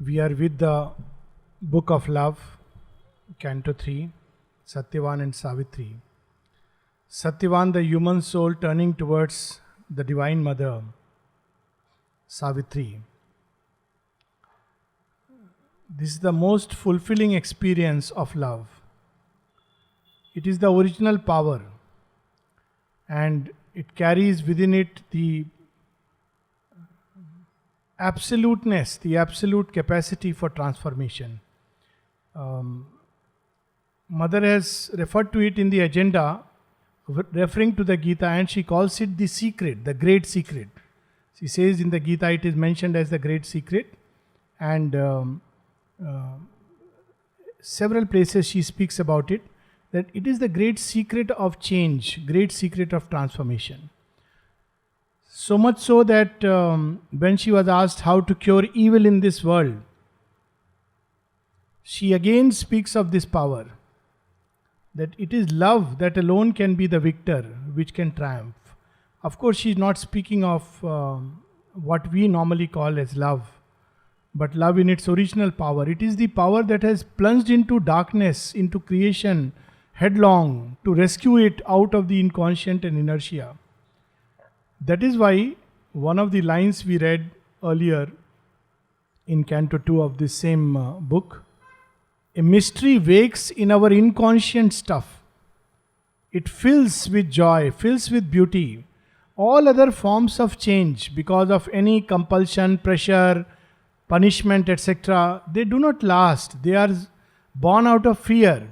We are with the Book of Love, Canto 3, Satyavan and Savitri. Satyavan, the human soul turning towards the Divine Mother, Savitri. This is the most fulfilling experience of love. It is the original power, and it carries within it the absoluteness, the absolute capacity for transformation. Mother has referred to it in the agenda, referring to the Gita, and she calls it the secret, the great secret. She says in the Gita it is mentioned as the great secret, and several places she speaks about it, that it is the great secret of change, great secret of transformation. So much so that when she was asked how to cure evil in this world, she again speaks of this power, that it is love that alone can be the victor, which can triumph. Of course, she is not speaking of what we normally call as love, but love in its original power. It is the power that has plunged into darkness, into creation, headlong, to rescue it out of the inconscient and inertia. That is why one of the lines we read earlier in Canto 2 of this same book, a mystery wakes in our inconscient stuff. It fills with joy, fills with beauty. All other forms of change, because of any compulsion, pressure, punishment, etc., they do not last. They are born out of fear.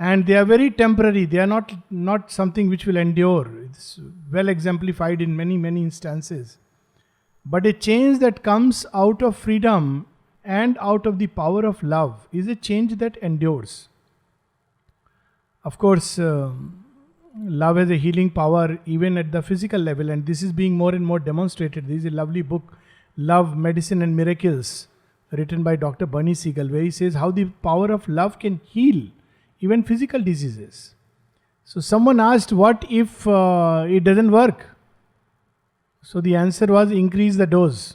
And they are very temporary. They are not something which will endure. It's well exemplified in many, many instances. But a change that comes out of freedom and out of the power of love is a change that endures. Of course, love has a healing power even at the physical level, and this is being more and more demonstrated. This is a lovely book, Love, Medicine and Miracles, written by Dr. Bernie Siegel, where he says how the power of love can heal even physical diseases. So someone asked, what if it doesn't work? So the answer was, increase the dose.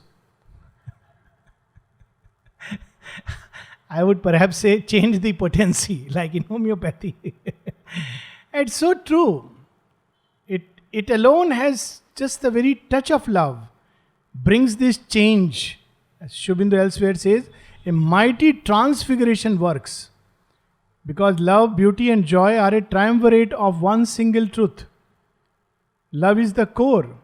I would perhaps say, change the potency, like in homeopathy. It's so true. It alone has just the very touch of love, brings this change. As Shubindu elsewhere says, a mighty transfiguration works. Because love, beauty and joy are a triumvirate of one single truth. Love is the core,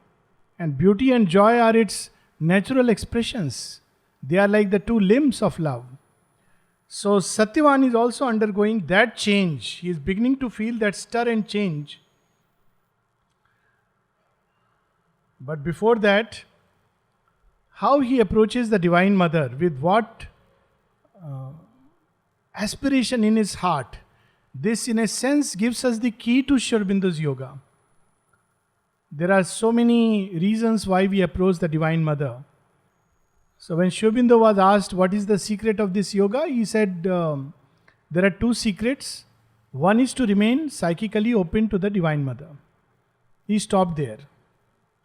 and beauty and joy are its natural expressions. They are like the two limbs of love. So Satyavan is also undergoing that change. He is beginning to feel that stir and change. But before that, how he approaches the Divine Mother, with what aspiration in his heart. This, in a sense, gives us the key to Sri Aurobindo's yoga. There are so many reasons why we approach the Divine Mother. So when Sri Aurobindo was asked what is the secret of this yoga, he said there are two secrets. One is to remain psychically open to the Divine Mother. He stopped there.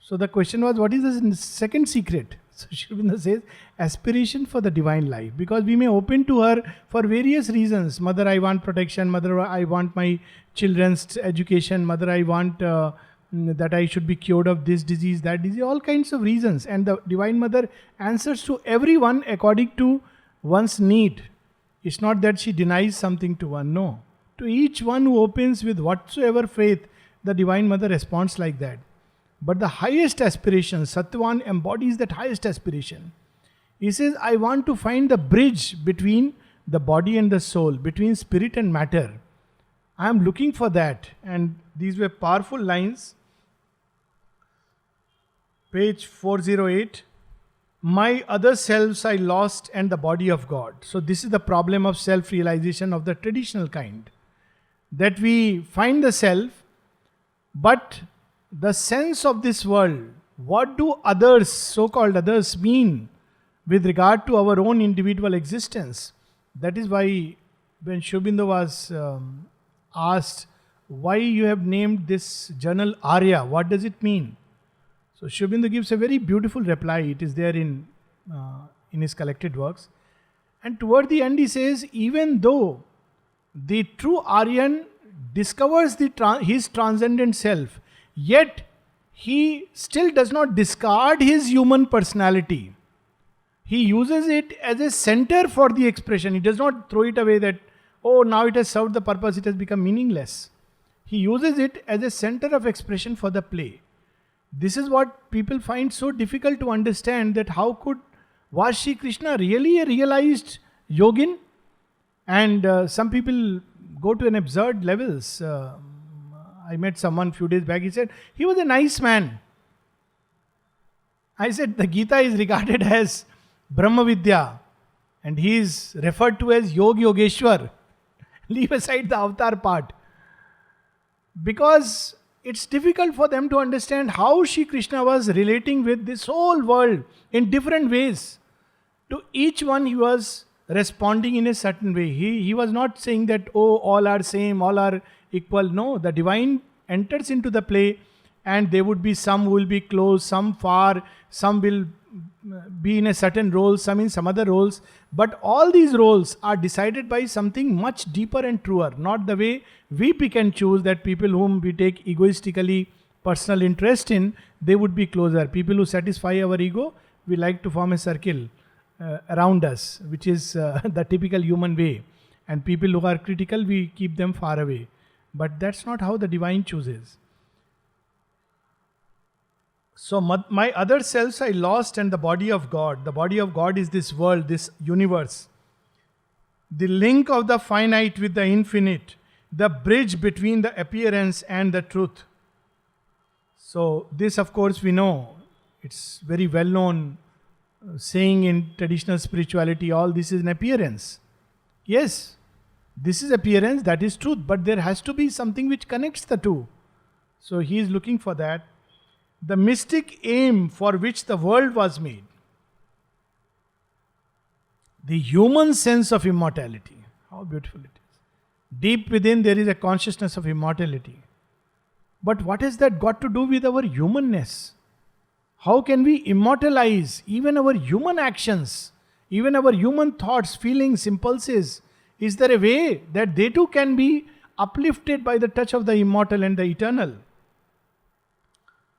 So the question was, what is the second secret? So Sri Aurobindo says, aspiration for the divine life. Because we may open to her for various reasons. Mother, I want protection. Mother, I want my children's education. Mother, I want that I should be cured of this disease, that disease. All kinds of reasons. And the Divine Mother answers to everyone according to one's need. It's not that she denies something to one. No. To each one who opens with whatsoever faith, the Divine Mother responds like that. But the highest aspiration, Satyavan embodies that highest aspiration. He says, I want to find the bridge between the body and the soul, between spirit and matter. I am looking for that. And these were powerful lines. Page 408. My other selves I lost and the body of God. So this is the problem of self-realization of the traditional kind. That we find the self, but the sense of this world, what do others, so-called others, mean with regard to our own individual existence? That is why when Sri Aurobindo was asked, why you have named this journal Arya, what does it mean? So Sri Aurobindo gives a very beautiful reply. It is there in his collected works. And toward the end he says, even though the true Aryan discovers his transcendent self, yet he still does not discard his human personality. He uses it as a center for the expression. He does not throw it away that, oh, now it has served the purpose, it has become meaningless. He uses it as a center of expression for the play. This is what people find so difficult to understand, that how was Shri Krishna really a realized yogin? And some people go to an absurd levels. I met someone few days back, he said, he was a nice man. I said, the Gita is regarded as Brahma Vidya and he is referred to as Yogeshwar. Leave aside the avatar part. Because it's difficult for them to understand how Shri Krishna was relating with this whole world in different ways. To each one he was responding in a certain way. He was not saying that, oh, all are same, all are equal. No, the divine enters into the play and there would be some who will be close, some far, some will be in a certain role, some in some other roles. But all these roles are decided by something much deeper and truer, not the way we pick and choose that people whom we take egoistically personal interest in, they would be closer. People who satisfy our ego, we like to form a circle around us, which is the typical human way. And people who are critical, we keep them far away. But that's not how the divine chooses. So my other selves I lost, and the body of God. The body of God is this world, this universe. The link of the finite with the infinite. The bridge between the appearance and the truth. So this, of course, we know. It's very well known saying in traditional spirituality, all this is an appearance. Yes, this is appearance, that is truth. But there has to be something which connects the two. So he is looking for that. The mystic aim for which the world was made. The human sense of immortality. How beautiful it is. Deep within there is a consciousness of immortality. But what has that got to do with our humanness? How can we immortalize even our human actions, even our human thoughts, feelings, impulses? Is there a way that they too can be uplifted by the touch of the immortal and the eternal?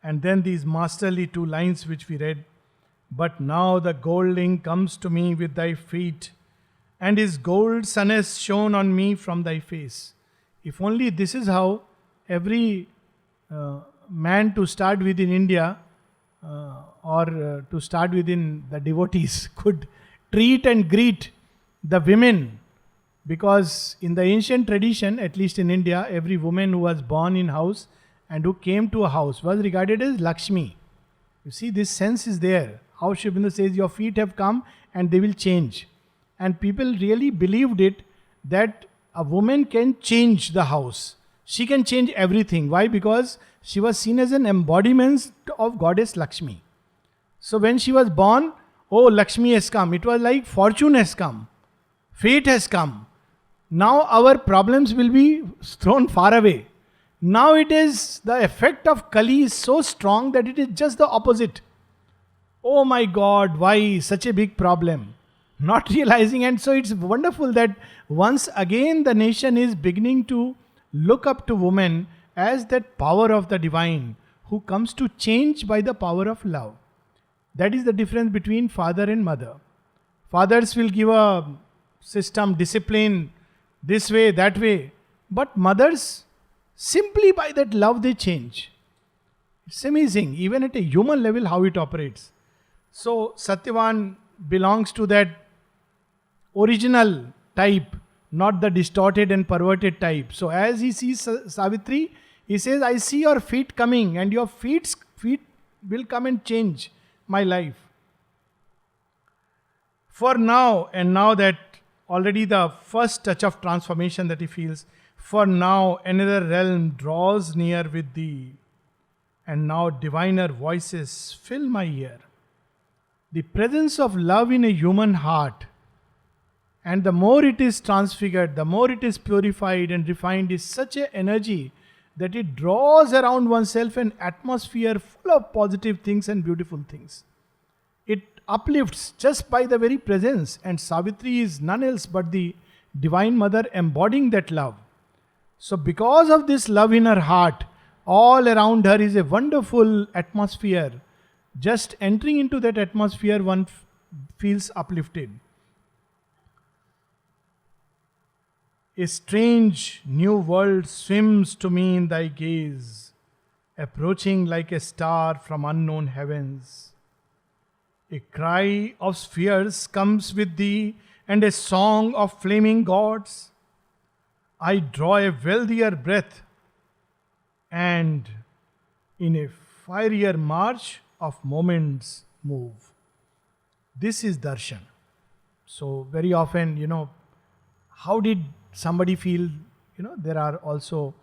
And then these masterly two lines which we read. But now the goldling comes to me with thy feet, and his gold sun has shone on me from thy face. If only this is how every man to start with in India or to start within the devotees could treat and greet the women. Because in the ancient tradition, at least in India, every woman who was born in house and who came to a house was regarded as Lakshmi. You see, this sense is there. How Sri Aurobindo says, your feet have come and they will change. And people really believed it, that a woman can change the house. She can change everything. Why? Because she was seen as an embodiment of goddess Lakshmi. So when she was born, oh, Lakshmi has come. It was like fortune has come. Fate has come. Now our problems will be thrown far away. Now it is, the effect of Kali is so strong that it is just the opposite. Oh my God, why such a big problem? Not realizing, and so it's wonderful that once again the nation is beginning to look up to woman as that power of the divine who comes to change by the power of love. That is the difference between father and mother. Fathers will give a system, discipline, this way, that way. But mothers, simply by that love they change. It's amazing, even at a human level, how it operates. So Satyavan belongs to that original type, not the distorted and perverted type. So as he sees Savitri, he says, I see your feet coming, and your feet will come and change my life. For now, and now that already the first touch of transformation that he feels, for now another realm draws near with thee, and now diviner voices fill my ear. The presence of love in a human heart, and the more it is transfigured, the more it is purified and refined, is such an energy that it draws around oneself an atmosphere full of positive things and beautiful things. It uplifts just by the very presence. And Savitri is none else but the Divine Mother embodying that love. So, because of this love in her heart, all around her is a wonderful atmosphere. Just entering into that atmosphere, one feels uplifted. A strange new world swims to me in thy gaze, approaching like a star from unknown heavens. A cry of spheres comes with thee, and a song of flaming gods. I draw a wealthier breath, and in a fierier march of moments move. This is darshan. So very often, how did somebody feel? There are also,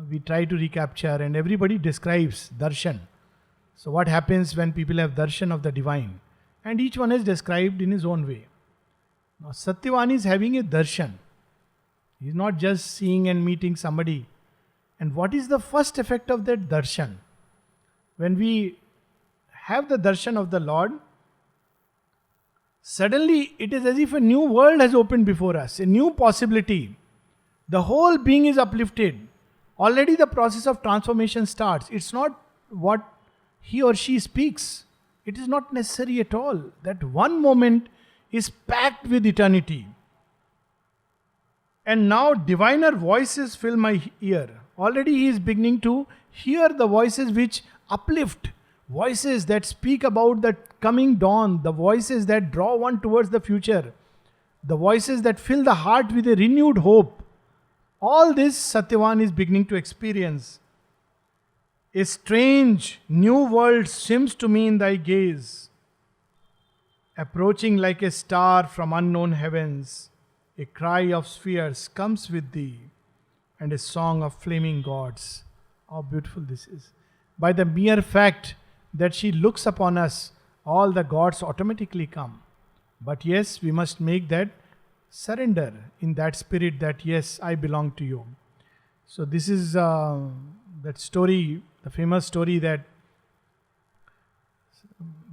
we try to recapture, and everybody describes darshan. So what happens when people have darshan of the divine? And each one is described in his own way. Now Satyavan is having a darshan. He is not just seeing and meeting somebody. And what is the first effect of that darshan? When we have the darshan of the Lord, suddenly it is as if a new world has opened before us, a new possibility. The whole being is uplifted. Already the process of transformation starts. It's not what he or she speaks. It is not necessary at all. That one moment is packed with eternity. And now diviner voices fill my ear. Already he is beginning to hear the voices which uplift, voices that speak about the coming dawn, the voices that draw one towards the future, the voices that fill the heart with a renewed hope. All this Satyavan is beginning to experience. A strange new world swims to me in thy gaze, approaching like a star from unknown heavens. A cry of spheres comes with thee, and a song of flaming gods. How beautiful this is. By the mere fact that she looks upon us, all the gods automatically come. But yes, we must make that surrender in that spirit that yes, I belong to you. So this is that story, the famous story that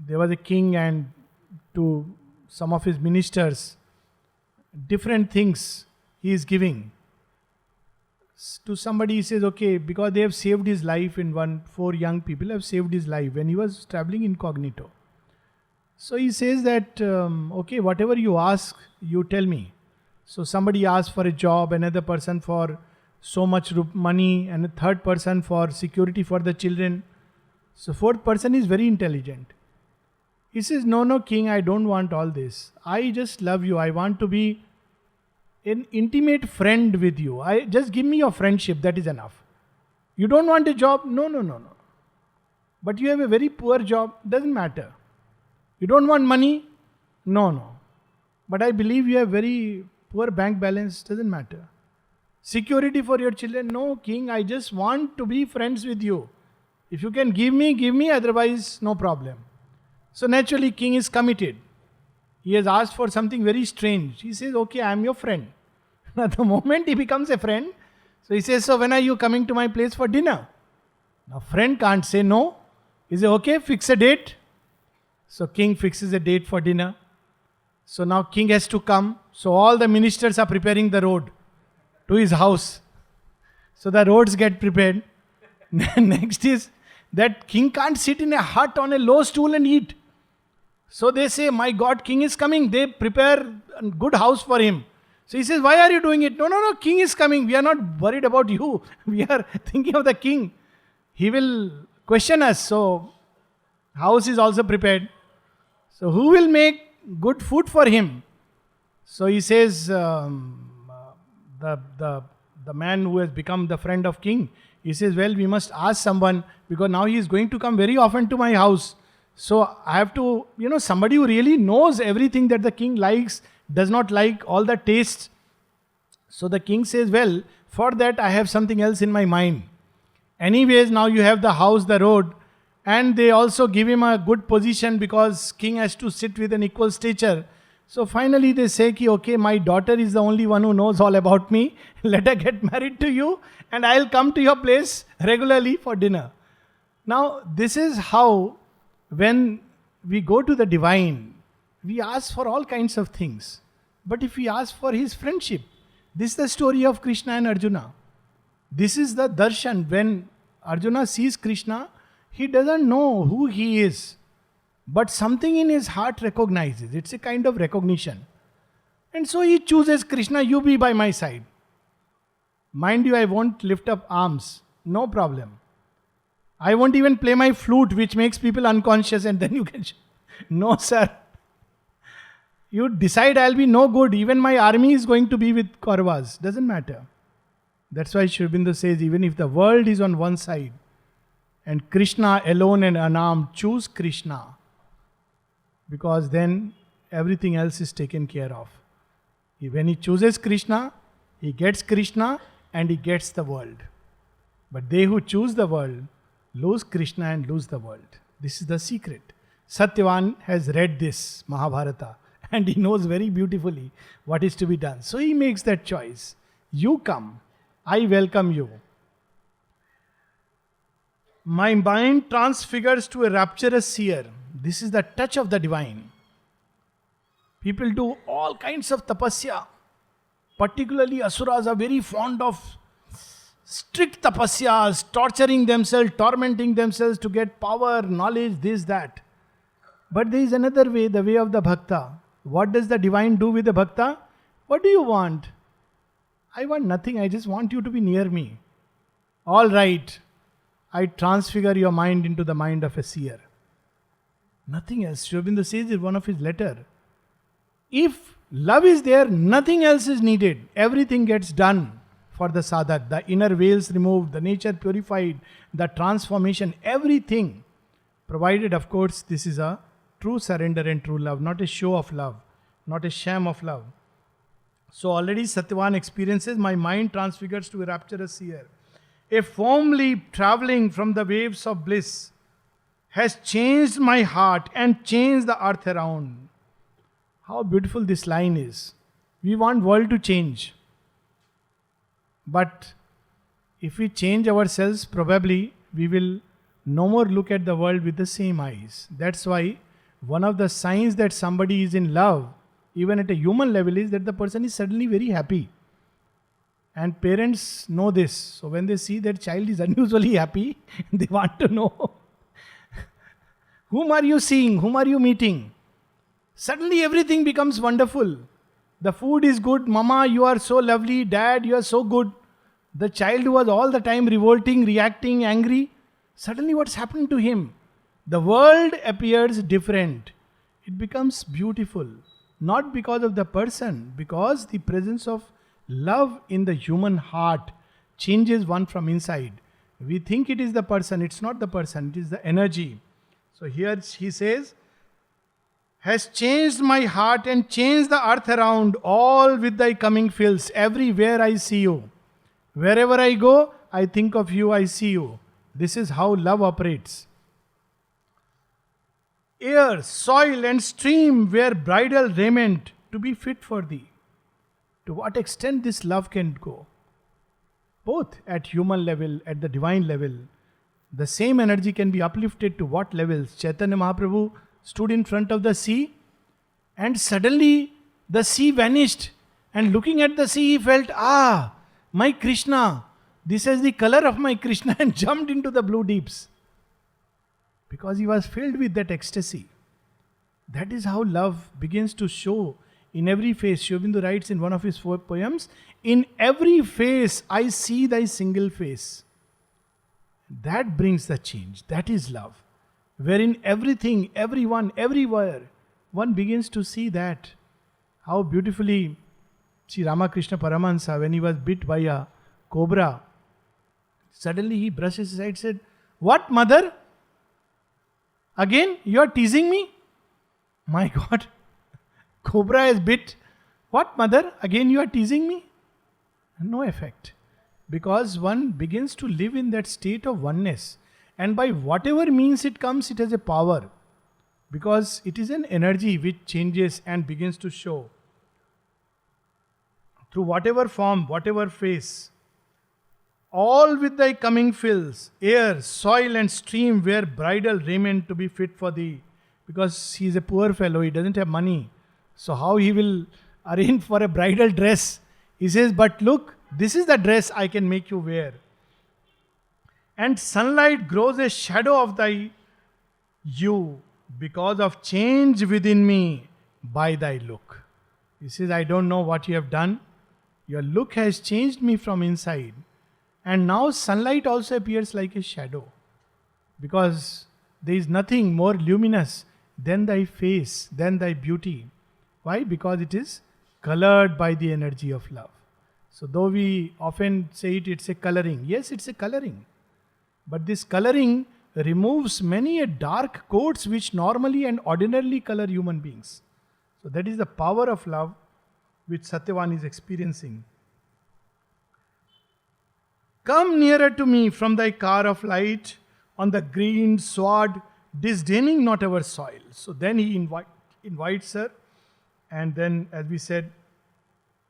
there was a king and to some of his ministers, different things he is giving. To somebody he says, okay, because they have saved his life in 4 young people have saved his life when he was traveling incognito. So he says that, okay, whatever you ask, you tell me. So somebody asks for a job, another person for so much money, and a third person for security for the children. So fourth person is very intelligent. He says, no, king, I don't want all this. I just love you. I want to be an intimate friend with you. Just give me your friendship, that is enough. You don't want a job? No. But you have a very poor job, doesn't matter. You don't want money? No. But I believe you have very poor bank balance, doesn't matter. Security for your children? No, king, I just want to be friends with you. If you can give me, otherwise no problem. So naturally king is committed. He has asked for something very strange. He says, okay, I am your friend. Now the moment he becomes a friend, so he says, so when are you coming to my place for dinner? Now friend can't say no. He says, okay, fix a date. So king fixes a date for dinner. So now king has to come. So all the ministers are preparing the road to his house. So the roads get prepared. Next is that king can't sit in a hut on a low stool and eat. So they say, my God, king is coming. They prepare a good house for him. So he says, why are you doing it? No, king is coming. We are not worried about you. We are thinking of the king. He will question us. So house is also prepared. So who will make good food for him? So he says, the man who has become the friend of king, he says, well, we must ask someone because now he is going to come very often to my house. So I have to, somebody who really knows everything that the king likes, does not like, all the tastes. So the king says, well, for that I have something else in my mind. Anyways, now you have the house, the road, and they also give him a good position because king has to sit with an equal stature. So finally they say, okay, my daughter is the only one who knows all about me. Let her get married to you and I'll come to your place regularly for dinner. Now this is how, when we go to the divine, we ask for all kinds of things. But if we ask for his friendship, this is the story of Krishna and Arjuna. This is the darshan. When Arjuna sees Krishna, he doesn't know who he is, but something in his heart recognizes. It's a kind of recognition. And so he chooses Krishna, you be by my side. Mind you, I won't lift up arms. No problem. I won't even play my flute, which makes people unconscious, and then you can. No, sir. You decide I'll be no good. Even my army is going to be with Kauravas. Doesn't matter. That's why Sri Aurobindo says, even if the world is on one side and Krishna alone and unarmed, choose Krishna. Because then everything else is taken care of. When he chooses Krishna, he gets Krishna and he gets the world. But they who choose the world lose Krishna and lose the world. This is the secret. Satyavan has read this Mahabharata and he knows very beautifully what is to be done. So he makes that choice. You come. I welcome you. My mind transfigures to a rapturous seer. This is the touch of the divine. People do all kinds of tapasya. Particularly Asuras are very fond of strict tapasyas, torturing themselves, tormenting themselves to get power, knowledge, this, that. But there is another way, the way of the bhakta. What does the divine do with the bhakta? What do you want? I want nothing, I just want you to be near me. All right, I transfigure your mind into the mind of a seer. Nothing else. Sri Aurobindo says in one of his letters, if love is there, nothing else is needed. Everything gets done for the sadhak. The inner veils removed, the nature purified, the transformation, everything. Provided, of course, this is a true surrender and true love, not a show of love, not a sham of love. So already Satyavan experiences, my mind transfigures to a rapturous seer. A foam leap traveling from the waves of bliss has changed my heart and changed the earth around. How beautiful this line is. We want world to change. But if we change ourselves, probably we will no more look at the world with the same eyes. That's why one of the signs that somebody is in love, even at a human level, is that the person is suddenly very happy. And parents know this. So when they see their child is unusually happy, they want to know, whom are you seeing? Whom are you meeting? Suddenly everything becomes wonderful. The food is good. Mama, you are so lovely. Dad, you are so good. The child who was all the time revolting, reacting, angry, suddenly what's happened to him? The world appears different. It becomes beautiful. Not because of the person, because the presence of love in the human heart changes one from inside. We think it is the person. It's not the person. It is the energy. So here he says, has changed my heart and changed the earth around, all with thy coming fills. Everywhere I see you. Wherever I go, I think of you, I see you. This is how love operates. Air, soil and stream wear bridal raiment to be fit for thee. To what extent this love can go? Both at human level, at the divine level. The same energy can be uplifted to what levels? Chaitanya Mahaprabhu stood in front of the sea and suddenly the sea vanished. And looking at the sea, he felt, my Krishna, this is the color of my Krishna, and jumped into the blue deeps. Because he was filled with that ecstasy. That is how love begins to show in every face. Sri Aurobindo writes in one of his 4 poems, in every face I see thy single face. That brings the change. That is love. Wherein everything, everyone, everywhere, one begins to see that. How beautifully Sri Ramakrishna Paramahansa, when he was bit by a cobra, suddenly he brushed his head and said, what, mother? Again, you are teasing me? My God, cobra has bit. What, mother? Again, you are teasing me? No effect. Because one begins to live in that state of oneness. And by whatever means it comes, it has a power. Because it is an energy which changes and begins to show. Through whatever form, whatever face. All with thy coming fills, air, soil and stream wear bridal raiment to be fit for thee. because he is a poor fellow, he doesn't have money. So how he will arrange for a bridal dress? He says, but look, this is the dress I can make you wear. And sunlight grows a shadow of thy you because of change within me by thy look. He says, I don't know what you have done. Your look has changed me from inside. And now sunlight also appears like a shadow. Because there is nothing more luminous than thy face, than thy beauty. Why? Because it is colored by the energy of love. So though we often say it's a coloring. Yes, it's a coloring. But this coloring removes many a dark coats which normally and ordinarily color human beings. So that is the power of love which Satyavan is experiencing. Come nearer to me from thy car of light on the green sward, disdaining not our soil. So then he invites her, and then, as we said,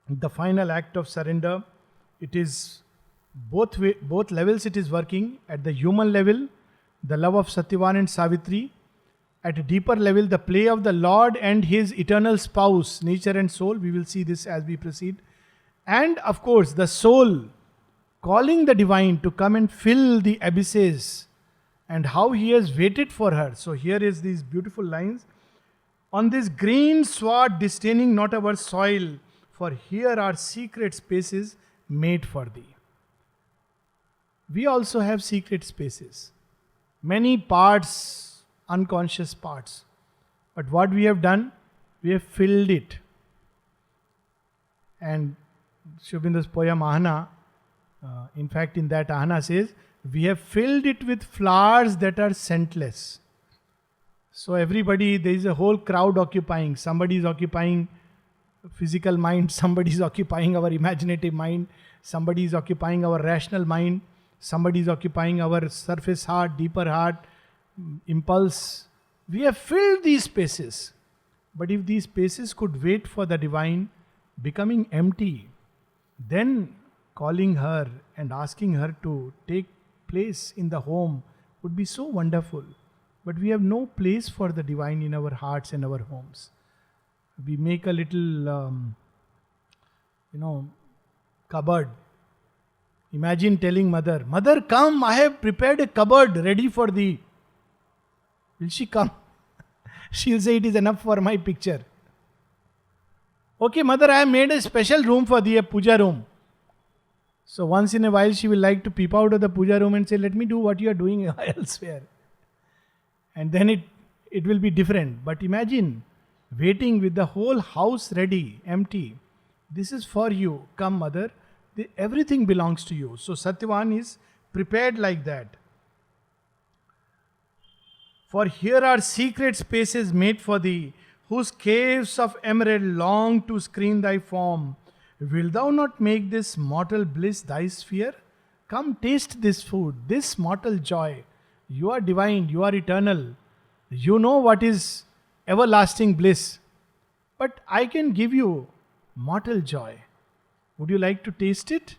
the final act of surrender, it is both levels it is working. At the human level, the love of Satyavan and Savitri. At a deeper level, the play of the Lord and his eternal spouse, nature and soul. We will see this as we proceed. And of course, the soul calling the divine to come and fill the abysses, and how he has waited for her. So here is these beautiful lines. On this green sward disdaining not our soil, for here are secret spaces made for thee. We also have secret spaces. Many parts, unconscious parts. But what we have done, we have filled it. And Shubindra's poem Ahana, in fact in that Ahana says, we have filled it with flowers that are scentless. So everybody, there is a whole crowd occupying. Somebody is occupying physical mind, somebody is occupying our imaginative mind, somebody is occupying our rational mind, somebody is occupying our surface heart, deeper heart, impulse. We have filled these spaces. But if these spaces could wait for the divine becoming empty, then calling her and asking her to take place in the home would be so wonderful. But we have no place for the divine in our hearts and our homes. We make a little, cupboard. Imagine telling mother, Mother, come, I have prepared a cupboard ready for thee. Will she come? She'll say it is enough for my picture. Okay, mother, I have made a special room for thee, a puja room. So once in a while she will like to peep out of the puja room and say, let me do what you are doing elsewhere. And then it will be different. But imagine waiting with the whole house ready, empty. This is for you. Come, mother. Everything belongs to you. So Satyavan is prepared like that. For here are secret spaces made for thee, whose caves of emerald long to screen thy form. Wilt thou not make this mortal bliss thy sphere? Come taste this food, this mortal joy. You are divine, you are eternal. You know what is everlasting bliss. But I can give you mortal joy. Would you like to taste it?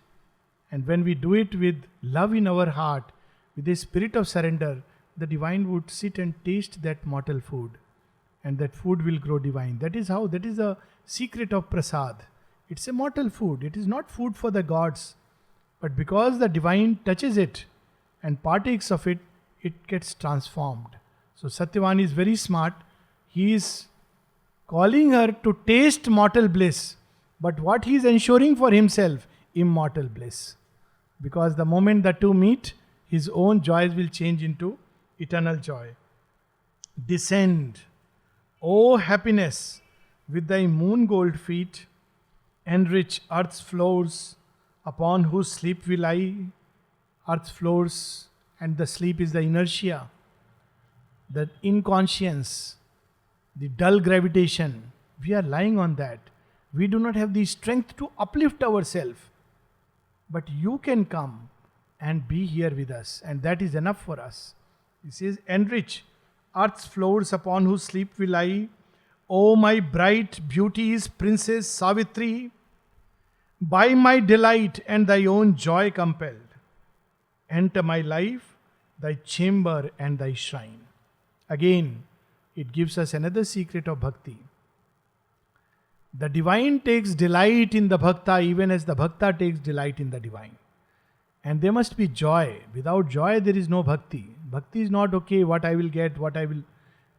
And when we do it with love in our heart, with a spirit of surrender, the divine would sit and taste that mortal food. And that food will grow divine. That is the secret of prasad. It's a mortal food. It is not food for the gods. But because the divine touches it and partakes of it, it gets transformed. So Satyavan is very smart. He is calling her to taste mortal bliss. But what he is ensuring for himself? Immortal bliss. Because the moment the two meet, his own joys will change into eternal joy. Descend, O happiness, with thy moon gold feet, enrich earth's floors, upon whose sleep we lie. Earth's floors, and the sleep is the inertia, the inconscience, the dull gravitation. We are lying on that. We do not have the strength to uplift ourselves. But you can come and be here with us, and that is enough for us. He says, enrich earth's floors upon whose sleep we lie. O my bright beauty's princess Savitri, by my delight and thy own joy compelled, enter my life, thy chamber and thy shrine. Again, It gives us another secret of bhakti. The divine takes delight in the bhakta even as the bhakta takes delight in the divine. And there must be joy. Without joy, there is no bhakti. Bhakti is not okay, what I will get, what I will.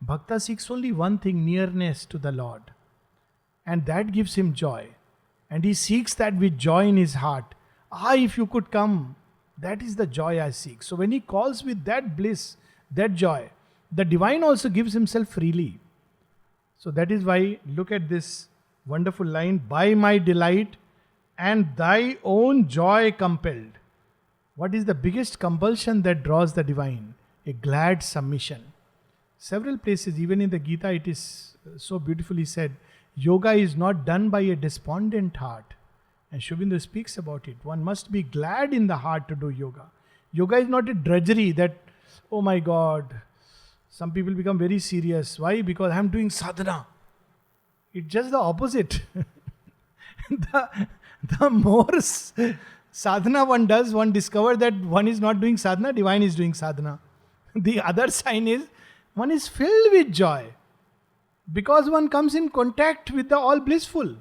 Bhakta seeks only one thing, nearness to the Lord. And that gives him joy. And he seeks that with joy in his heart. If you could come, that is the joy I seek. So when he calls with that bliss, that joy, the divine also gives himself freely. So that is why, look at this wonderful line, by my delight and thy own joy compelled. What is the biggest compulsion that draws the divine? A glad submission. Several places, even in the Gita, it is so beautifully said, yoga is not done by a despondent heart. And Sri Aurobindo speaks about it. One must be glad in the heart to do yoga. Yoga is not a drudgery that, oh my God, some people become very serious. Why? Because I am doing sadhana. It's just the opposite. the more sadhana one does, one discovers that one is not doing sadhana, divine is doing sadhana. The other sign is, one is filled with joy. Because one comes in contact with the all blissful.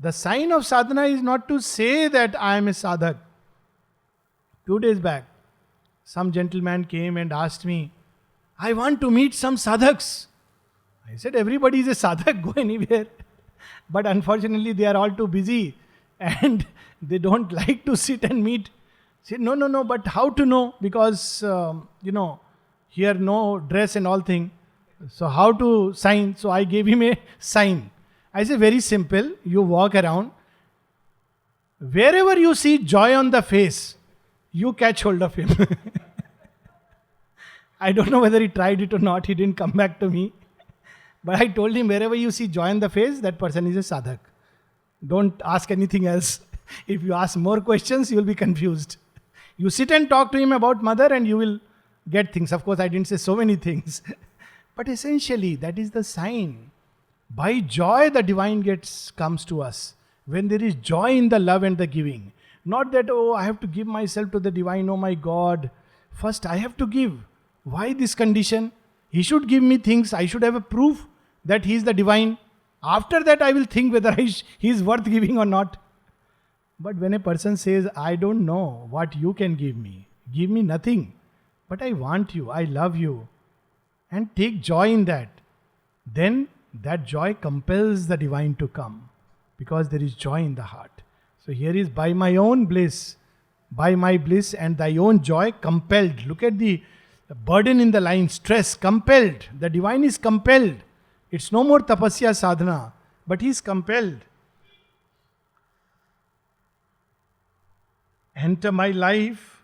The sign of sadhana is not to say that I am a sadhak. 2 days back, some gentleman came and asked me, I want to meet some sadhaks. I said, everybody is a sadhak, go anywhere. But unfortunately, they are all too busy and they don't like to sit and meet. I said, no, but how to know? Because, here no dress and all thing. So how to sign? So I gave him a sign. I say, very simple. You walk around. Wherever you see joy on the face, you catch hold of him. I don't know whether he tried it or not. He didn't come back to me. But I told him, wherever you see joy on the face, that person is a sadhak. Don't ask anything else. If you ask more questions, you will be confused. You sit and talk to him about mother and you will get things. Of course, I didn't say so many things. But essentially, that is the sign. By joy, the divine comes to us. When there is joy in the love and the giving. Not that, I have to give myself to the divine, oh my God. First, I have to give. Why this condition? He should give me things. I should have a proof that he is the divine. After that, I will think whether he is worth giving or not. But when a person says, I don't know what you can give me nothing. But I want you, I love you. And take joy in that. Then that joy compels the divine to come. Because there is joy in the heart. So here is, by my own bliss, by my bliss and thy own joy compelled. Look at the burden in the line, stress, compelled. The divine is compelled. It's no more tapasya sadhana, but he is compelled. Enter my life,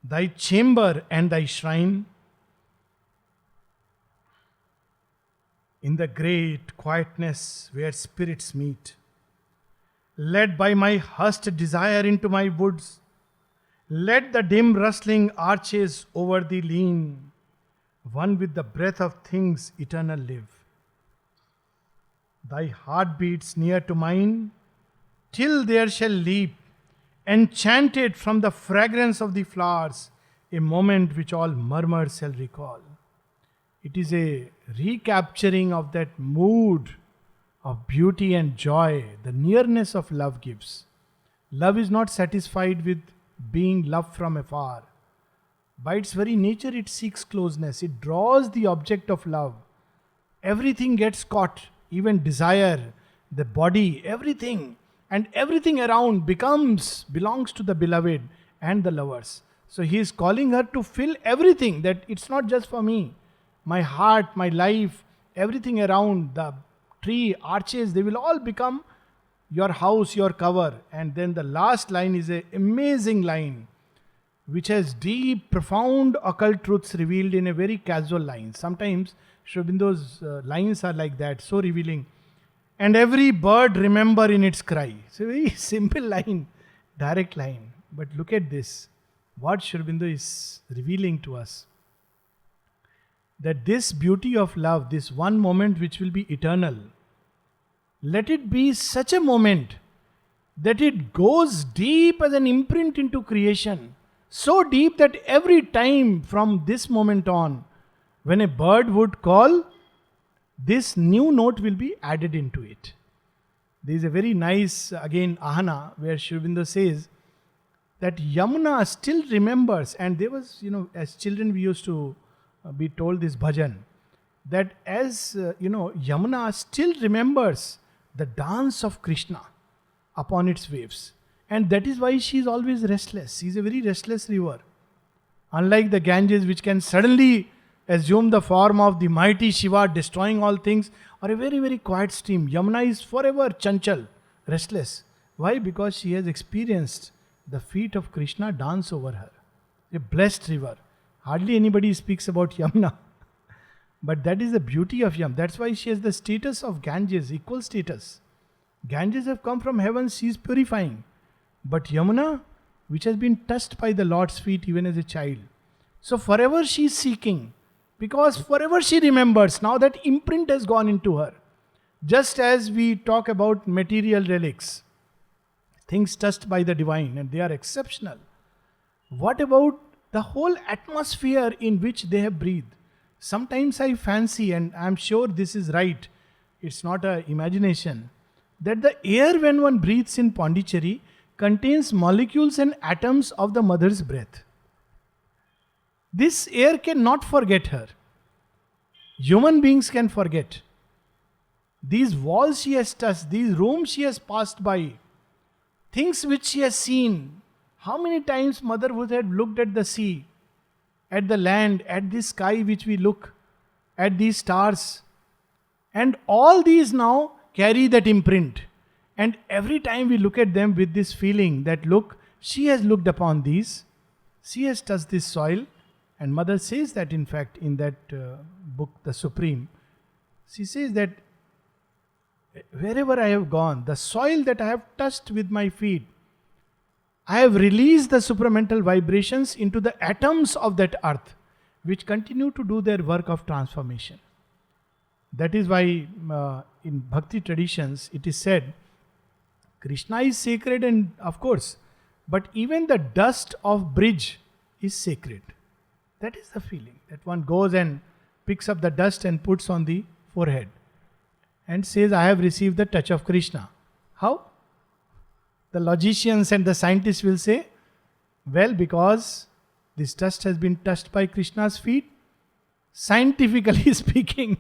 thy chamber and thy shrine. In the great quietness where spirits meet. Led by my hushed desire into my woods, let the dim rustling arches over thee lean, one with the breath of things eternal live. Thy heart beats near to mine, till there shall leap, enchanted from the fragrance of the flowers, a moment which all murmurs shall recall. It is a recapturing of that mood of beauty and joy, the nearness of love gives. Love is not satisfied with being loved from afar. By its very nature, it seeks closeness. It draws the object of love. Everything gets caught, even desire, the body, everything. And everything around belongs to the beloved and the lovers. So he is calling her to fill everything, that it's not just for me. My heart, my life, everything around, the tree, arches, they will all become your house, your cover. And then the last line is an amazing line, which has deep, profound occult truths revealed in a very casual line. Sometimes Sri Aurobindo's lines are like that, so revealing. And every bird remember in its cry. It's a very simple line, direct line. But look at this, what Sri Aurobindo is revealing to us. That this beauty of love, this one moment which will be eternal, let it be such a moment that it goes deep as an imprint into creation. So deep that every time from this moment on, when a bird would call, this new note will be added into it. There is a very nice, again, ahana, where Sri Aurobindo says that Yamuna still remembers, and there was, as children we used to be told this bhajan, that as, Yamuna still remembers the dance of Krishna upon its waves. And that is why she is always restless. She is a very restless river. Unlike the Ganges, which can suddenly assume the form of the mighty Shiva destroying all things, or a very, very quiet stream, Yamuna is forever chanchal, restless. Why? Because she has experienced the feet of Krishna dance over her. A blessed river. Hardly anybody speaks about Yamuna. But that is the beauty of Yam. That's why she has the status of Ganges, equal status. Ganges have come from heaven, she is purifying. But Yamuna, which has been touched by the Lord's feet even as a child. So forever she is seeking, because forever she remembers. Now that imprint has gone into her. Just as we talk about material relics, things touched by the divine, and they are exceptional. What about the whole atmosphere in which they have breathed? Sometimes I fancy, and I am sure this is right, it's not an imagination, that the air when one breathes in Pondicherry contains molecules and atoms of the mother's breath. This air cannot forget her. Human beings can forget. These walls she has touched, these rooms she has passed by, things which she has seen. How many times mother would have looked at the sea, at the land, at the sky which we look, at these stars. And all these now carry that imprint. And every time we look at them with this feeling that, look, she has looked upon these, she has touched this soil. And mother says that, in fact, in that book, The Supreme, she says that wherever I have gone, the soil that I have touched with my feet, I have released the supramental vibrations into the atoms of that earth, which continue to do their work of transformation. That is why in Bhakti traditions it is said, Krishna is sacred, and of course, but even the dust of bridge is sacred. That is the feeling, that one goes and picks up the dust and puts on the forehead and says, I have received the touch of Krishna. How? The logicians and the scientists will say, well, because this dust has been touched by Krishna's feet. Scientifically speaking,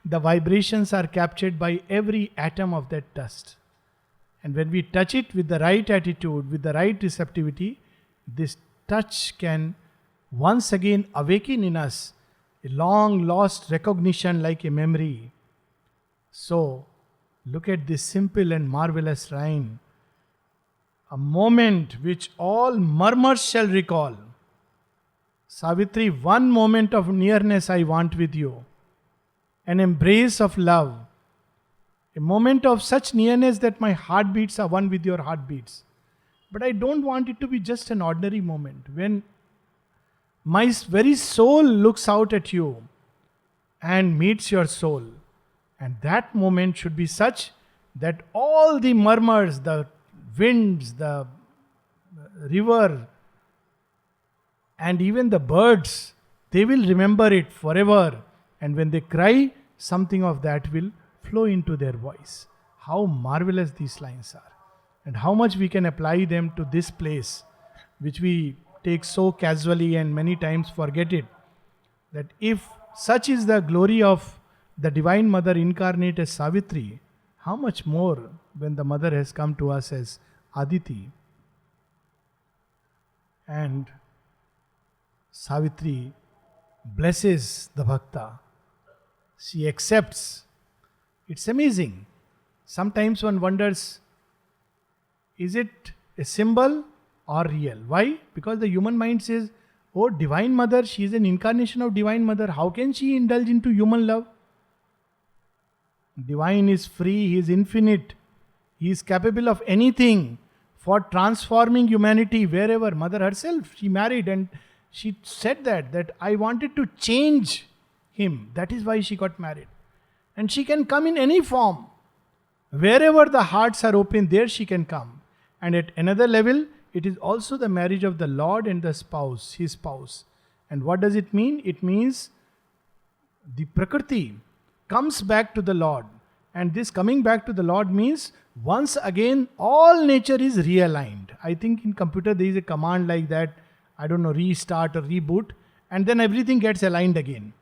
the vibrations are captured by every atom of that dust. And when we touch it with the right attitude, with the right receptivity, this touch can once again awaken in us a long lost recognition like a memory. So, look at this simple and marvelous line. A moment which all murmurs shall recall. Savitri, one moment of nearness I want with you. An embrace of love. A moment of such nearness that my heartbeats are one with your heartbeats. But I don't want it to be just an ordinary moment. When my very soul looks out at you and meets your soul. And that moment should be such that all the murmurs, the winds, the river, and even the birds, they will remember it forever. And when they cry, something of that will flow into their voice. How marvelous these lines are. And how much we can apply them to this place, which we take so casually and many times forget it. That if such is the glory of the Divine Mother incarnate as Savitri, how much more when the Mother has come to us as Aditi. And Savitri blesses the Bhakta. She accepts. It's amazing. Sometimes one wonders, is it a symbol or real? Why? Because the human mind says, oh, Divine Mother, she is an incarnation of Divine Mother. How can she indulge into human love? Divine is free, He is infinite. He is capable of anything for transforming humanity wherever. Mother herself, she married and she said that I wanted to change him. That is why she got married. And she can come in any form. Wherever the hearts are open, there she can come. And at another level, it is also the marriage of the Lord and the spouse, his spouse. And what does it mean? It means the Prakriti, comes back to the Lord. And this coming back to the Lord means once again all nature is realigned. I think in computer there is a command like that, I don't know, restart or reboot, and then everything gets aligned again.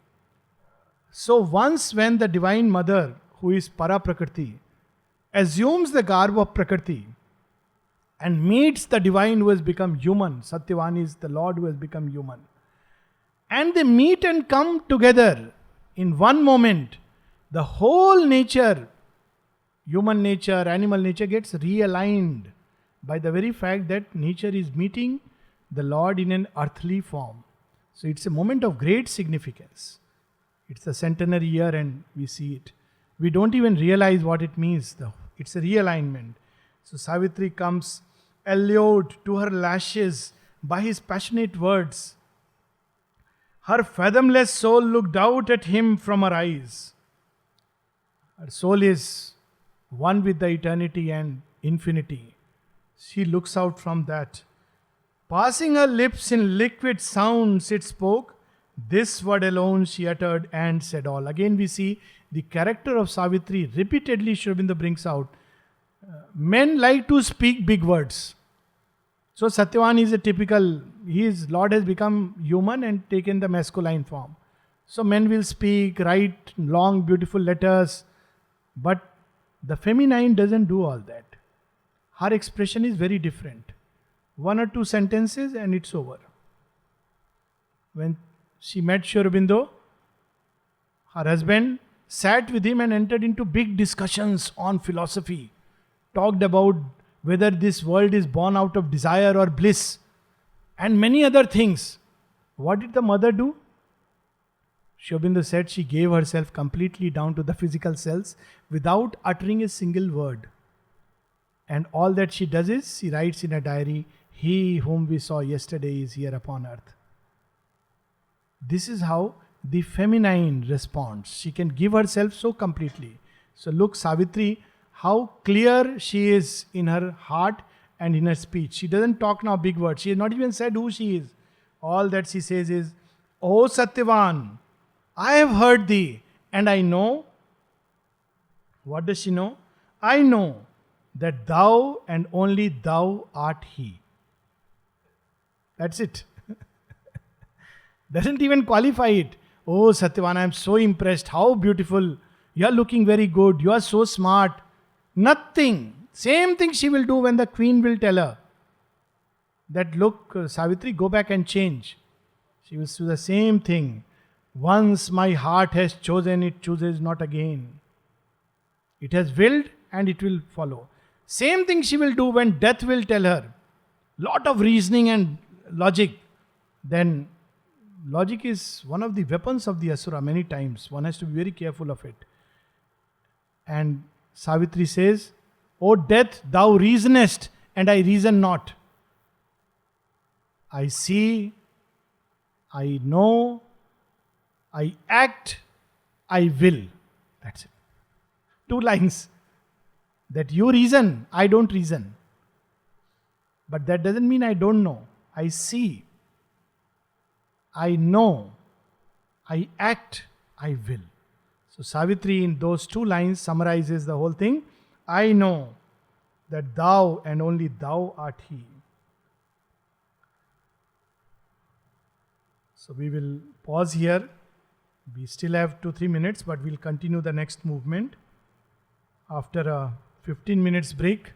So once when the Divine Mother, who is Para Prakriti, assumes the garb of Prakriti and meets the Divine who has become human, Satyavan is the Lord who has become human, and they meet and come together in one moment, the whole nature, human nature, animal nature gets realigned by the very fact that nature is meeting the Lord in an earthly form. So it's a moment of great significance. It's the centenary year and we see it. We don't even realize what it means though. It's a realignment. So Savitri comes allured to her lashes by his passionate words. Her fathomless soul looked out at him from her eyes. Her soul is one with the eternity and infinity. She looks out from that. Passing her lips in liquid sounds, it spoke. This word alone she uttered and said all. Again we see the character of Savitri repeatedly Sri Aurobindo brings out. Men like to speak big words. So Satyavan is a typical, his Lord has become human and taken the masculine form. So men will speak, write long beautiful letters, but the feminine doesn't do all that. Her expression is very different. One or two sentences and it's over. When she met Sri Aurobindo, her husband sat with him and entered into big discussions on philosophy, talked about whether this world is born out of desire or bliss, and many other things. What did the mother do? Sri Aurobindo said she gave herself completely down to the physical cells without uttering a single word. And all that she does is, she writes in a diary, he whom we saw yesterday is here upon earth. This is how the feminine responds. She can give herself so completely. So look, Savitri, how clear she is in her heart and in her speech. She doesn't talk now big words. She has not even said who she is. All that she says is, O Satyavan, I have heard thee and I know. What does she know? I know that thou and only thou art he. That's it. Doesn't even qualify it. Oh Satyavan, I am so impressed. How beautiful. You are looking very good. You are so smart. Nothing. Same thing she will do when the queen will tell her that look, Savitri, go back and change. She will do the same thing. Once my heart has chosen, it chooses not again. It has willed and it will follow. Same thing she will do when death will tell her. Lot of reasoning and logic. Then logic is one of the weapons of the Asura many times. One has to be very careful of it. And Savitri says, O death, thou reasonest and I reason not. I see, I know, I act, I will. That's it. 2 lines. That you reason, I don't reason. But that doesn't mean I don't know. I see, I know, I act, I will. So Savitri in those 2 lines summarizes the whole thing. I know that thou and only thou art he. So we will pause here. We still have 2-3 minutes, but we'll continue the next movement after a 15 minutes break.